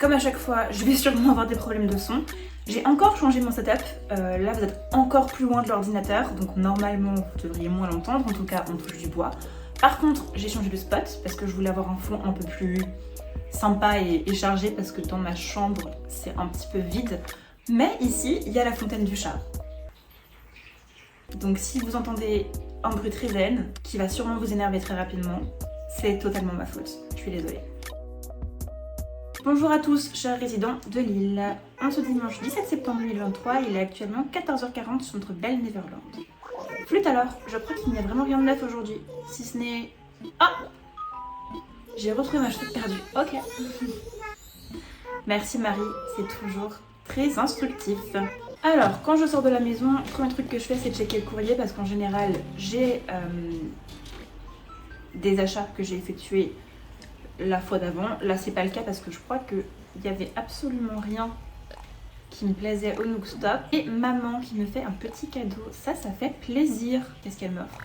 Comme à chaque fois, je vais sûrement avoir des problèmes de son. J'ai encore changé mon setup. Là, vous êtes encore plus loin de l'ordinateur, donc normalement, vous devriez moins l'entendre. En tout cas, on touche du bois. Par contre, j'ai changé de spot parce que je voulais avoir un fond un peu plus sympa et chargé parce que dans ma chambre, c'est un petit peu vide. Mais ici, il y a la fontaine du chat. Donc si vous entendez un bruit très zen, qui va sûrement vous énerver très rapidement, c'est totalement ma faute. Je suis désolée. Bonjour à tous, chers résidents de Lille. En ce dimanche 17 septembre 2023, il est actuellement 14h40 sur notre belle Neverland. Flûte alors, je crois qu'il n'y a vraiment rien de neuf aujourd'hui, si ce n'est... Ah! J'ai retrouvé ma chaussette perdue, ok. Merci Marie, c'est toujours très instructif. Alors, quand je sors de la maison, le premier truc que je fais, c'est checker le courrier parce qu'en général, j'ai des achats que j'ai effectués la fois d'avant. Là, c'est pas le cas parce que je crois qu'il y avait absolument rien qui me plaisait au Nook Stop. Et maman qui me fait un petit cadeau. Ça fait plaisir. Qu'est-ce qu'elle m'offre?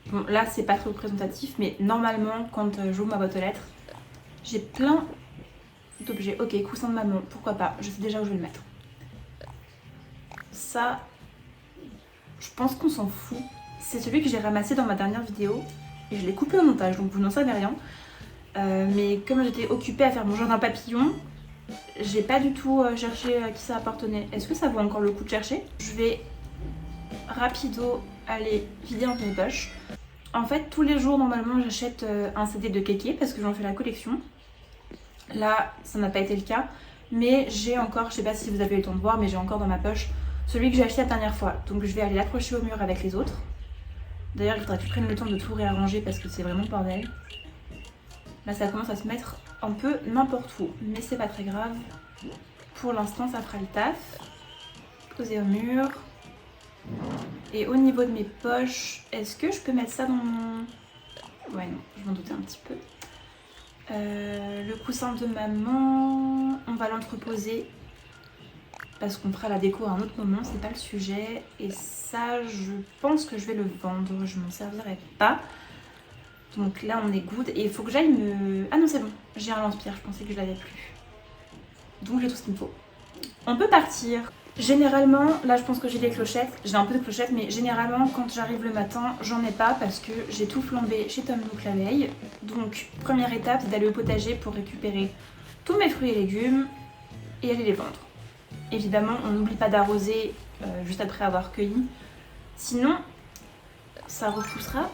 Bon, là, c'est pas très représentatif, mais normalement, quand j'ouvre ma boîte aux lettres, j'ai plein d'objets. Ok, coussin de maman, pourquoi pas. Je sais déjà où je vais le mettre. Ça, je pense qu'on s'en fout. C'est celui que j'ai ramassé dans ma dernière vidéo. Et je l'ai coupé au montage, donc vous n'en savez rien. Mais comme j'étais occupée à faire mon jardin papillon, j'ai pas du tout cherché à qui ça appartenait. Est-ce que ça vaut encore le coup de chercher? Je vais rapido aller vider un peu mes poches. En fait, tous les jours, normalement, j'achète un CD de Kéké parce que j'en fais la collection. Là, ça n'a pas été le cas. Mais j'ai encore, je sais pas si vous avez eu le temps de voir, mais j'ai encore dans ma poche celui que j'ai acheté la dernière fois. Donc je vais aller l'accrocher au mur avec les autres. D'ailleurs, il faudrait que je prenne le temps de tout réarranger parce que c'est vraiment le bordel. Là, ça commence à se mettre un peu n'importe où. Mais c'est pas très grave. Pour l'instant, ça fera le taf. Poser au mur. Et au niveau de mes poches, est-ce que je peux mettre ça dans mon... Ouais, non, je m'en doutais un petit peu. Le coussin de maman, on va l'entreposer. Parce qu'on fera la déco à un autre moment, c'est pas le sujet. Et ça, je pense que je vais le vendre, je m'en servirai pas. Donc là, on est good. Et il faut que j'aille me... Ah non, c'est bon, j'ai un lance-pierre, je pensais que je l'avais plus. Donc j'ai tout ce qu'il me faut. On peut partir. Généralement, là je pense que j'ai des clochettes. J'ai un peu de clochettes, mais généralement, quand j'arrive le matin, j'en ai pas parce que j'ai tout flambé chez Tom Nook la veille. Donc, première étape, c'est d'aller au potager pour récupérer tous mes fruits et légumes et aller les vendre. Évidemment, on n'oublie pas d'arroser juste après avoir cueilli. Sinon, ça repoussera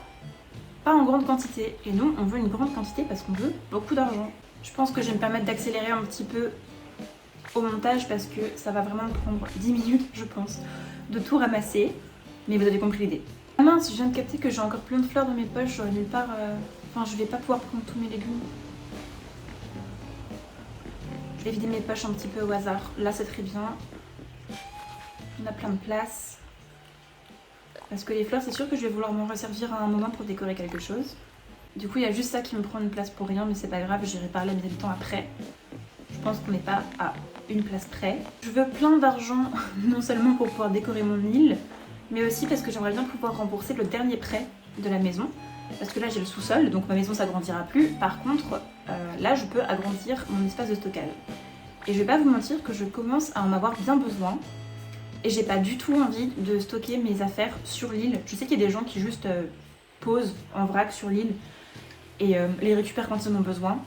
pas en grande quantité. Et nous, on veut une grande quantité parce qu'on veut beaucoup d'argent. Je pense que je vais me permettre d'accélérer un petit peu au montage parce que ça va vraiment me prendre 10 minutes, je pense, de tout ramasser. Mais vous avez compris l'idée. Ah mince, je viens de capter que j'ai encore plein de fleurs dans mes poches. J'aurais nulle part... Enfin, je vais pas pouvoir prendre tous mes légumes. Je vais vider mes poches un petit peu au hasard. Là, c'est très bien. On a plein de place. Parce que les fleurs, c'est sûr que je vais vouloir m'en resservir à un moment pour décorer quelque chose. Du coup, il y a juste ça qui me prend une place pour rien, mais c'est pas grave, j'irai parler à mes habitants après. Je pense qu'on n'est pas à une place près. Je veux plein d'argent, non seulement pour pouvoir décorer mon île, mais aussi parce que j'aimerais bien pouvoir rembourser le dernier prêt de la maison. Parce que là, j'ai le sous-sol, donc ma maison s'agrandira plus. Par contre, là, je peux agrandir mon espace de stockage. Et je vais pas vous mentir que je commence à en avoir bien besoin. Et j'ai pas du tout envie de stocker mes affaires sur l'île. Je sais qu'il y a des gens qui juste posent en vrac sur l'île et les récupèrent quand ils en ont besoin.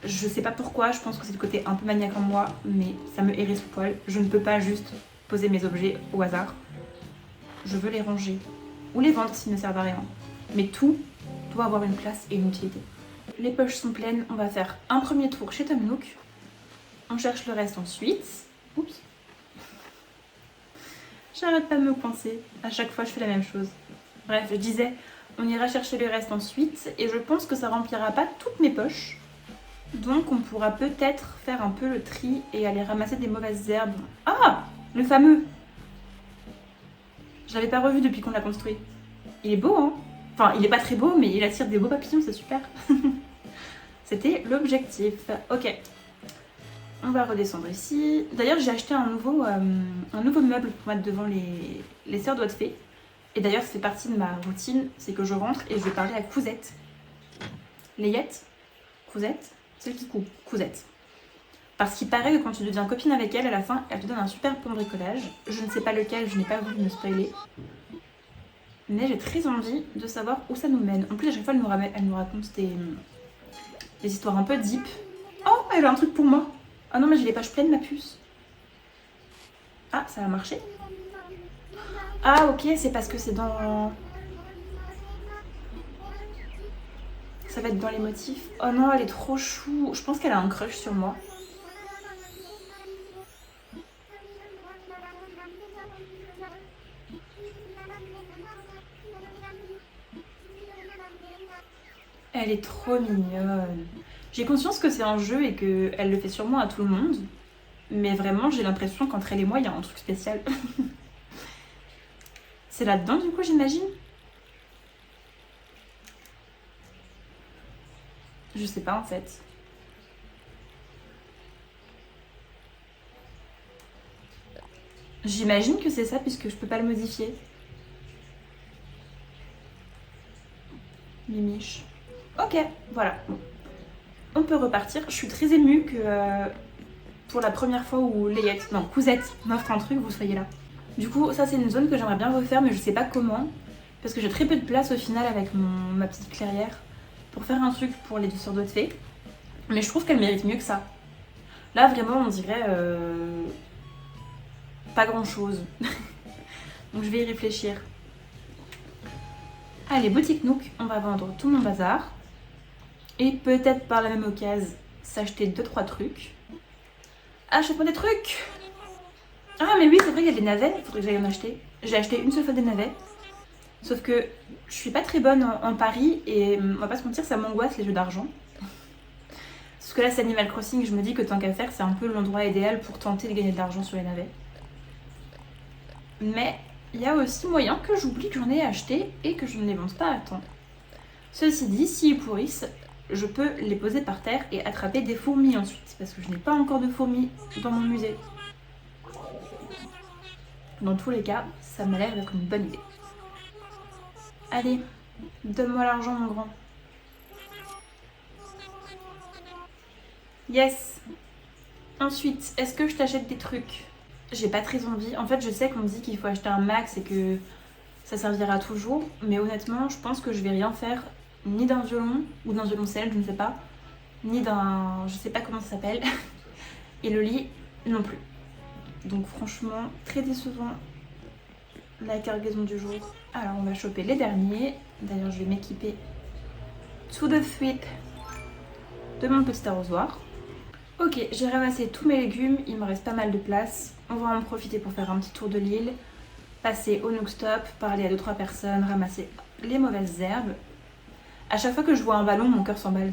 Je sais pas pourquoi, je pense que c'est le côté un peu maniaque en moi, mais ça me hérisse le poil. Je ne peux pas juste poser mes objets au hasard. Je veux les ranger ou les vendre s'ils ne servent à rien. Mais tout doit avoir une place et une utilité. Les poches sont pleines, on va faire un premier tour chez Tom Nook. On cherche le reste ensuite. Oups. J'arrête pas de me coincer. À chaque fois, je fais la même chose. Bref, je disais, on ira chercher le reste ensuite. Et je pense que ça remplira pas toutes mes poches. Donc, on pourra peut-être faire un peu le tri et aller ramasser des mauvaises herbes. Ah! Le fameux! Je l'avais pas revu depuis qu'on l'a construit. Il est beau, hein? Enfin, il est pas très beau, mais il attire des beaux papillons, c'est super. C'était l'objectif. Ok. On va redescendre ici. D'ailleurs, j'ai acheté un nouveau meuble pour mettre devant les sœurs doigts de fée. Et d'ailleurs, ça fait partie de ma routine, c'est que je rentre et je vais parler à Cousette. Layette? Cousette? celle qui coupe, Cousette. Parce qu'il paraît que quand tu deviens copine avec elle, à la fin, elle te donne un super bon bricolage. Je ne sais pas lequel, je n'ai pas voulu me spoiler. Mais j'ai très envie de savoir où ça nous mène. En plus, à chaque fois, elle nous raconte des histoires un peu deep. Oh, elle a un truc pour moi. Ah non, mais j'ai les pages pleines, ma puce. Ah, ça a marché. Ah, ok, c'est parce que c'est dans... Ça va être dans les motifs. Oh non, elle est trop chou. Je pense qu'elle a un crush sur moi. Elle est trop mignonne. J'ai conscience que c'est un jeu et qu'elle le fait sûrement à tout le monde. Mais vraiment, j'ai l'impression qu'entre elle et moi, il y a un truc spécial. C'est là-dedans, du coup, j'imagine. Je sais pas, en fait. J'imagine que c'est ça, puisque je peux pas le modifier. Mimiche. Ok, voilà. Bon. On peut repartir. Je suis très émue que pour la première fois où Layette, non, Cousette m'offre un truc, vous soyez là. Du coup, ça c'est une zone que j'aimerais bien refaire, mais je sais pas comment. Parce que j'ai très peu de place au final avec ma petite clairière pour faire un truc pour les deux sœurs de fées. Mais je trouve qu'elle mérite mieux que ça. Là, vraiment, on dirait pas grand chose. Donc je vais y réfléchir. Allez, boutique Nook, on va vendre tout mon bazar. Et peut-être par la même occasion, s'acheter 2-3 trucs. Achète-moi des trucs! Ah mais oui, c'est vrai, il y a des navets, il faudrait que j'aille en acheter. J'ai acheté une seule fois des navets. Sauf que je suis pas très bonne en paris et on va pas se mentir, ça m'angoisse les jeux d'argent. Parce que là, c'est Animal Crossing, je me dis que tant qu'à faire, c'est un peu l'endroit idéal pour tenter de gagner de l'argent sur les navets. Mais il y a aussi moyen que j'oublie que j'en ai acheté et que je ne les vende pas à temps. Ceci dit, s'ils pourrissent, je peux les poser par terre et attraper des fourmis ensuite. Parce que je n'ai pas encore de fourmis dans mon musée. Dans tous les cas, ça m'a l'air d'être une bonne idée. Allez, donne-moi l'argent, mon grand. Yes. Ensuite, est-ce que je t'achète des trucs? J'ai pas très envie. En fait, je sais qu'on dit qu'il faut acheter un max et que ça servira toujours. Mais honnêtement, je pense que je vais rien faire ni d'un violon ou d'un violoncelle, je ne sais pas. Ni d'un... je sais pas comment ça s'appelle. Et le lit, non plus. Donc franchement, très décevant la cargaison du jour. Alors, on va choper les derniers. D'ailleurs, je vais m'équiper to the sweep de mon petit arrosoir. Ok, j'ai ramassé tous mes légumes, il me reste pas mal de place. On va en profiter pour faire un petit tour de l'île, passer au Nook Stop, parler à 2-3 personnes, ramasser les mauvaises herbes. À chaque fois que je vois un ballon, mon cœur s'emballe.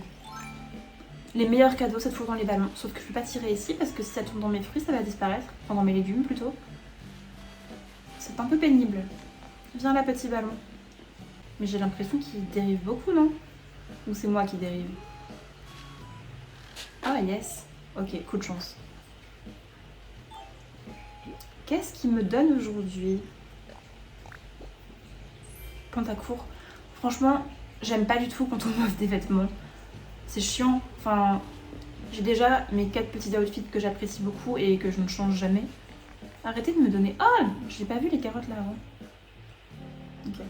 Les meilleurs cadeaux, c'est toujours dans les ballons. Sauf que je peux pas tirer ici parce que si ça tombe dans mes fruits, ça va disparaître. Enfin, dans mes légumes plutôt. C'est un peu pénible. Viens là, petit ballon. Mais j'ai l'impression qu'il dérive beaucoup, non? Ou c'est moi qui dérive? Ah, yes. Ok, coup de chance. Qu'est-ce qu'il me donne aujourd'hui? Pantacourt. Franchement, j'aime pas du tout quand on m'offre des vêtements. C'est chiant. Enfin, j'ai déjà mes 4 petits outfits que j'apprécie beaucoup et que je ne change jamais. Arrêtez de me donner... Oh, j'ai pas vu les carottes là avant. Ok.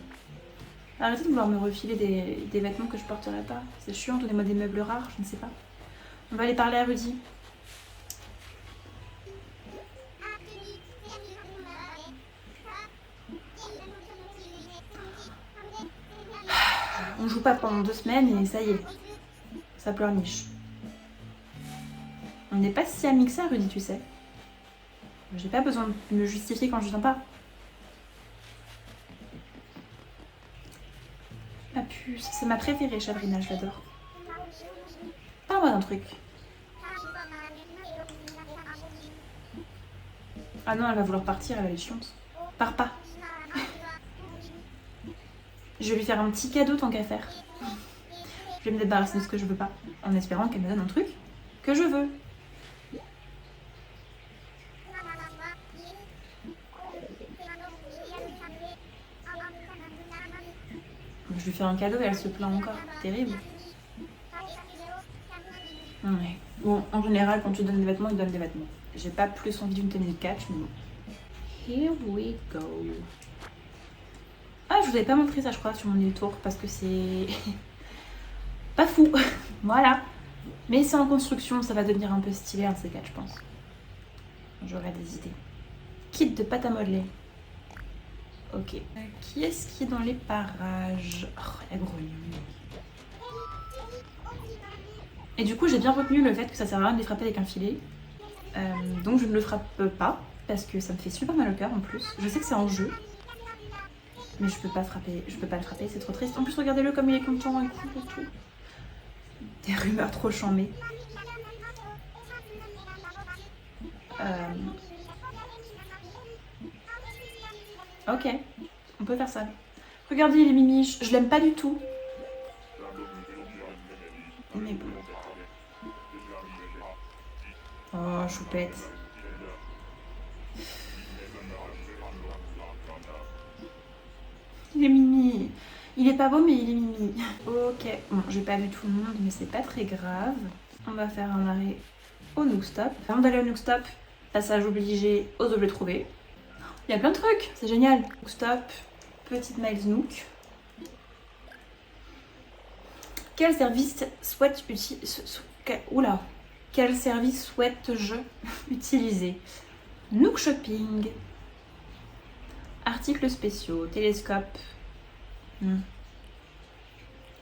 Arrêtez de vouloir me refiler des vêtements que je porterai pas. C'est chiant, donnez-moi des meubles rares, je ne sais pas. On va aller parler à Rudy. On joue pas pendant 2 semaines et ça y est. Ça pleurniche. On n'est pas si amis que ça, Rudy, tu sais. J'ai pas besoin de me justifier quand je viens pas. Ma puce, c'est ma préférée, Chabrina, je l'adore. Parle-moi d'un truc. Ah non, elle va vouloir partir, elle va être chiante. Pars pas. Je vais lui faire un petit cadeau tant qu'à faire. Je vais me débarrasser de ce que je veux pas, en espérant qu'elle me donne un truc que je veux. Je lui fais un cadeau et elle se plaint encore. Terrible. Ouais. Bon, en général, quand tu donnes des vêtements, ils donnent des vêtements. J'ai pas plus envie d'une tenue de catch, mais bon. Here we go. Ah, je vous avais pas montré ça, je crois, sur mon e-tour, parce que c'est pas fou. Voilà. Mais c'est en construction, ça va devenir un peu stylé, un de ces quatre, je pense. J'aurai des idées. Kit de pâte à modeler. Ok. Qui est-ce qui est dans les parages? Oh, la grenouille. Et du coup, j'ai bien retenu le fait que ça sert à rien de les frapper avec un filet. Donc je ne le frappe pas, parce que ça me fait super mal au cœur en plus. Je sais que c'est en jeu. Mais je peux pas le frapper, c'est trop triste. En plus, regardez-le comme il est content et cool et tout. Des rumeurs trop chambées. Ok, on peut faire ça. Regardez, il est mimiche. Je l'aime pas du tout. Mais bon. Oh, choupette. Il est mimi. Il est pas beau, mais il est mimi. Ok. Bon, j'ai pas vu tout le monde, mais c'est pas très grave. On va faire un arrêt au Nook Stop. Avant d'aller au Nook Stop, passage obligé aux objets trouvés. Il y a plein de trucs, c'est génial. Nook Stop, petite Miles Nook. Quel service souhaite-je utiliser? Nook Shopping. Articles spéciaux, télescope.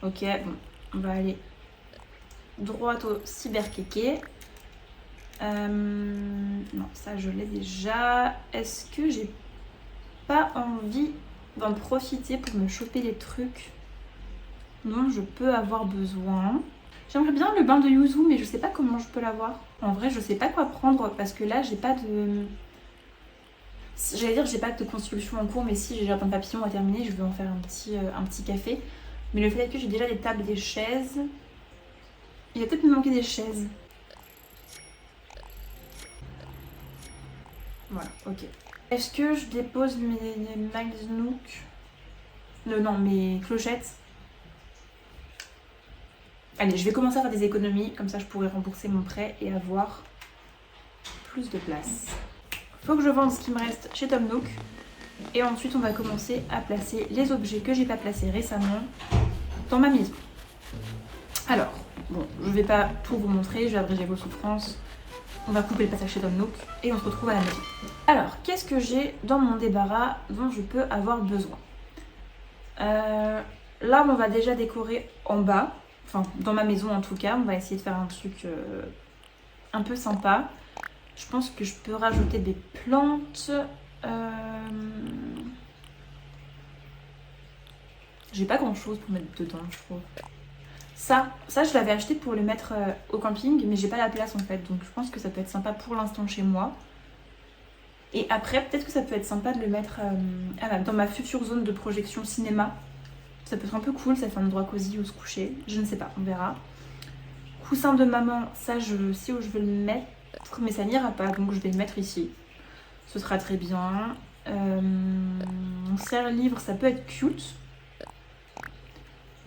Ok, bon, on va aller droit au cyberkéké. Non, ça je l'ai déjà. Est-ce que j'ai pas envie d'en profiter pour me choper les trucs dont je peux avoir besoin? J'aimerais bien le bain de yuzu, mais je sais pas comment je peux l'avoir. En vrai, je sais pas quoi prendre parce que là, j'ai pas de... J'allais dire j'ai pas de construction en cours, mais si j'ai jardin de papillon à terminer, je vais en faire un petit café. Mais le fait est que j'ai déjà des tables, des chaises. Il va peut-être me manquer des chaises. Voilà, ok. Est-ce que je dépose mes Miles Nook? Non, mes clochettes. Allez, je vais commencer à faire des économies, comme ça je pourrai rembourser mon prêt et avoir plus de place. Faut que je vende ce qui me reste chez Tom Nook. Et ensuite, on va commencer à placer les objets que j'ai pas placés récemment dans ma maison. Alors, bon, je vais pas tout vous montrer, je vais abréger vos souffrances. On va couper le passage chez Tom Nook et on se retrouve à la maison. Alors, qu'est-ce que j'ai dans mon débarras dont je peux avoir besoin? Là, on va déjà décorer en bas. Enfin, dans ma maison en tout cas. On va essayer de faire un truc un peu sympa. Je pense que je peux rajouter des plantes. J'ai pas grand chose pour mettre dedans, je trouve. Ça je l'avais acheté pour le mettre au camping, mais j'ai pas la place en fait. Donc je pense que ça peut être sympa pour l'instant chez moi. Et après, peut-être que ça peut être sympa de le mettre dans ma future zone de projection cinéma. Ça peut être un peu cool, ça fait un endroit cosy où se coucher. Je ne sais pas, on verra. Coussin de maman, ça je sais où je veux le mettre, mais ça n'ira pas, donc je vais le mettre ici. Ce sera très bien. Mon serre-livre, ça peut être cute.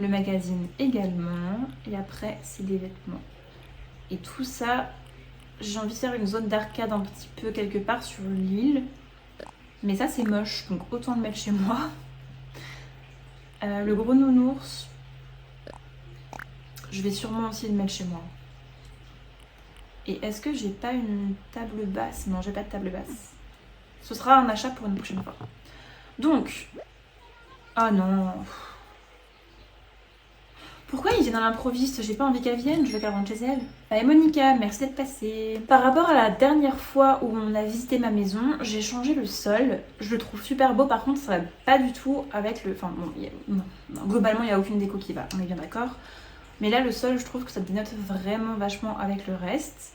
Le magazine également. Et après, c'est des vêtements. Et tout ça, j'ai envie de faire une zone d'arcade un petit peu quelque part sur l'île. Mais ça, c'est moche, donc autant le mettre chez moi. Le gros nounours, je vais sûrement aussi le mettre chez moi. Et est-ce que j'ai pas une table basse? Non, j'ai pas de table basse. Ce sera un achat pour une prochaine fois. Donc, oh non. Pourquoi ils viennent à l'improviste? J'ai pas envie qu'elle vienne, je veux qu'elle rentre chez elle. Allez Monica, merci d'être passée. Par rapport à la dernière fois où on a visité ma maison, j'ai changé le sol. Je le trouve super beau, par contre ça va pas du tout avec le... Enfin bon, non, globalement il n'y a aucune déco qui va, on est bien d'accord. Mais là le sol, je trouve que ça dénote vraiment vachement avec le reste.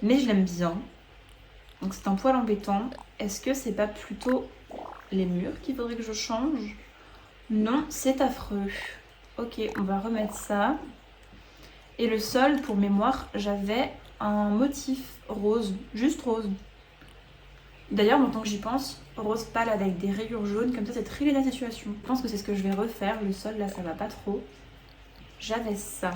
Mais je l'aime bien. Donc c'est un poil embêtant. Est-ce que c'est pas plutôt les murs qu'il faudrait que je change? Non, c'est affreux. Ok, on va remettre ça. Et le sol, pour mémoire, j'avais un motif rose, juste rose. D'ailleurs, maintenant que j'y pense, rose pâle avec des rayures jaunes, comme ça c'est très la situation. Je pense que c'est ce que je vais refaire. Le sol, là, ça va pas trop. J'avais ça.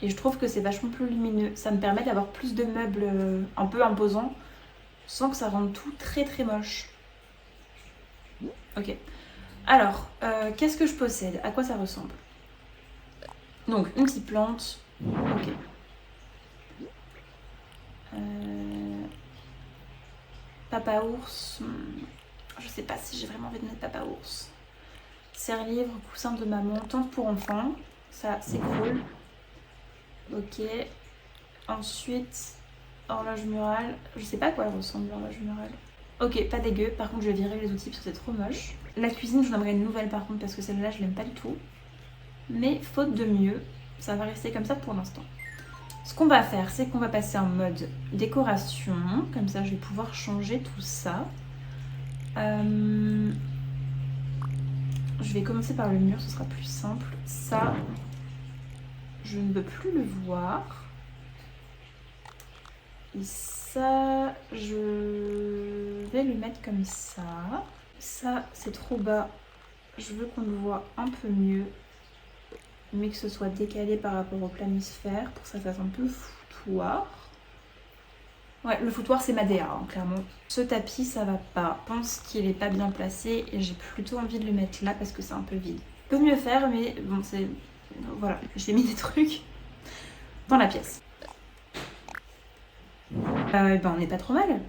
Et je trouve que c'est vachement plus lumineux. Ça me permet d'avoir plus de meubles un peu imposants sans que ça rende tout très très moche. Ok. Alors, qu'est-ce que je possède? À quoi ça ressemble? Donc, une petite plante. Ok. Papa ours. Je sais pas si j'ai vraiment envie de mettre papa ours. Serre-livre, coussin de maman, tente pour enfants. Ça, c'est cool. Ok. Ensuite, horloge murale. Je sais pas à quoi elle ressemble, l'horloge murale. Ok, pas dégueu. Par contre, je vais virer les outils parce que c'est trop moche. La cuisine, je aimerais une nouvelle par contre parce que celle-là, je l'aime pas du tout. Mais faute de mieux, ça va rester comme ça pour l'instant. Ce qu'on va faire, c'est qu'on va passer en mode décoration. Comme ça, je vais pouvoir changer tout ça. Je vais commencer par le mur, ce sera plus simple. Ça, je ne veux plus le voir. Et ça, je vais le mettre comme ça. Ça, c'est trop bas. Je veux qu'on le voit un peu mieux. Mais que ce soit décalé par rapport au planisphère pour que ça fasse un peu foutoir. Ouais, le foutoir, c'est ma DA, hein, clairement. Ce tapis, ça va pas. Je pense qu'il est pas bien placé et j'ai plutôt envie de le mettre là parce que c'est un peu vide. Peut mieux faire, mais bon, c'est... Voilà, j'ai mis des trucs dans la pièce. Ben, on n'est pas trop mal.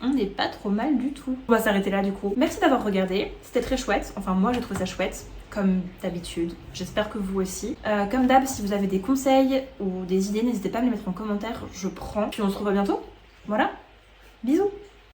On n'est pas trop mal du tout. On va s'arrêter là du coup. Merci d'avoir regardé, c'était très chouette. Enfin, moi, j'ai trouvé ça chouette. Comme d'habitude, j'espère que vous aussi. Comme d'hab, si vous avez des conseils ou des idées, n'hésitez pas à me les mettre en commentaire, je prends. Puis on se revoit bientôt. Voilà, bisous.